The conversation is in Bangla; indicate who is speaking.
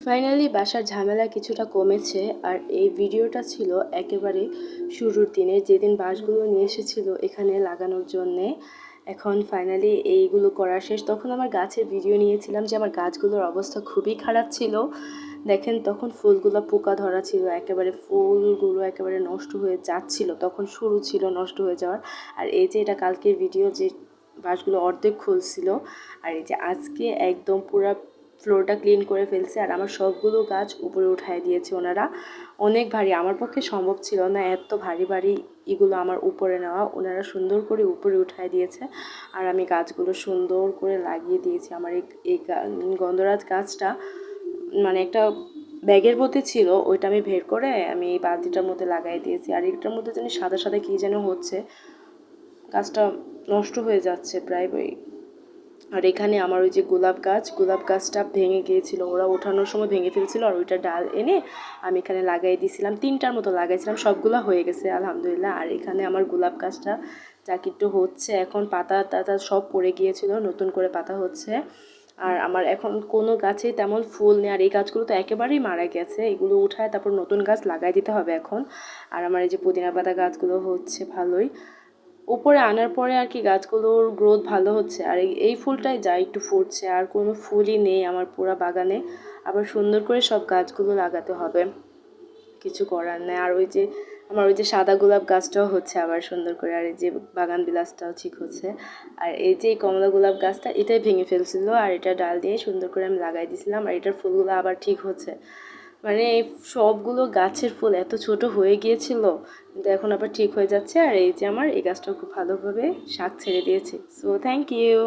Speaker 1: ফাইনালি বাসার ঝামেলা কিছুটা কমেছে। আর এই ভিডিওটা ছিল একেবারে শুরুর দিনে, যেদিন বাঁশগুলো নিয়ে এসেছিল এখানে লাগানোর জন্যে। এখন ফাইনালি এইগুলো করা শেষ। তখন আমার গাছের ভিডিও নিয়েছিলাম যে আমার গাছগুলোর অবস্থা খুবই খারাপ ছিল। দেখেন তখন ফুলগুলো পোকা ধরা ছিল, একেবারে ফুলগুলো একেবারে নষ্ট হয়ে যাচ্ছিল, তখন শুরু ছিল নষ্ট হয়ে যাওয়ার। আর এই যে এটা কালকের ভিডিও, যে বাঁশগুলো অর্ধেক খুলছিল। আর এই যে আজকে একদম পুরা ফ্লোরটা ক্লিন করে ফেলছে। আর আমার সবগুলো গাছ উপরে উঠায় দিয়েছে ওনারা। অনেক ভারী, আমার পক্ষে সম্ভব ছিল না এত ভারী ভারী এগুলো আমার উপরে নেওয়া। ওনারা সুন্দর করে উপরে উঠায় দিয়েছে। আর আমি গাছগুলো সুন্দর করে লাগিয়ে দিয়েছি। আমার এই গন্ধরাজ গাছটা মানে একটা ব্যাগের মধ্যে ছিল, ওইটা আমি বের করে আমি এই বালতিটার মধ্যে লাগাই দিয়েছি। আর এটার মধ্যে জানি সাদা সাদা কী যেন হচ্ছে, গাছটা নষ্ট হয়ে যাচ্ছে প্রায়। আর এখানে আমার ওই যে গোলাপ গাছটা ভেঙে গিয়েছিল, ওরা ওঠানোর সময় ভেঙে ফেলছিল। আর ওইটা ডাল এনে আমি এখানে লাগাই দিয়েছিলাম, 3টার মতো লাগাইছিলাম, সবগুলো হয়ে গেছে আলহামদুলিল্লাহ। আর এখানে আমার গোলাপ গাছটা চাকিট্টু হচ্ছে এখন, পাতা টাতা সব পড়ে গিয়েছিল, নতুন করে পাতা হচ্ছে। আর আমার এখন কোনো গাছেই তেমন ফুল নেই। আর এই গাছগুলো তো একেবারেই মারা গেছে, এগুলো উঠায় তারপর নতুন গাছ লাগাই দিতে হবে এখন। আর আমার এই যে পুদিনা পাতা গাছগুলো হচ্ছে ভালোই, উপরে আনার পরে আর কি গাছগুলোর গ্রোথ ভালো হচ্ছে। আর এই ফুলটাই যা একটু ফুটছে, আর কোনো ফুলই নেই আমার পুরো বাগানে। আবার সুন্দর করে সব গাছগুলো লাগাতে হবে, কিছু করার নেই। আর ওই যে আমার ওই যে সাদা গোলাপ গাছটাও হচ্ছে আবার সুন্দর করে। আর এই যে বাগান বিলাসটাও ঠিক হচ্ছে। আর এই যে কমলা গোলাপ গাছটা, এটাই ভেঙে ফেলছিল, আর এটা ডাল দিয়ে সুন্দর করে আমি লাগাই দিয়েছিলাম। আর এটার ফুলগুলো আবার ঠিক হচ্ছে। মানে এই সবগুলো গাছের ফুল এত ছোট হয়ে গিয়েছিল, কিন্তু এখন আবার ঠিক হয়ে যাচ্ছে। আর এই যে আমার এই গাছটাও খুব ভালোভাবে শাক ছেড়ে দিয়েছে। So thank you.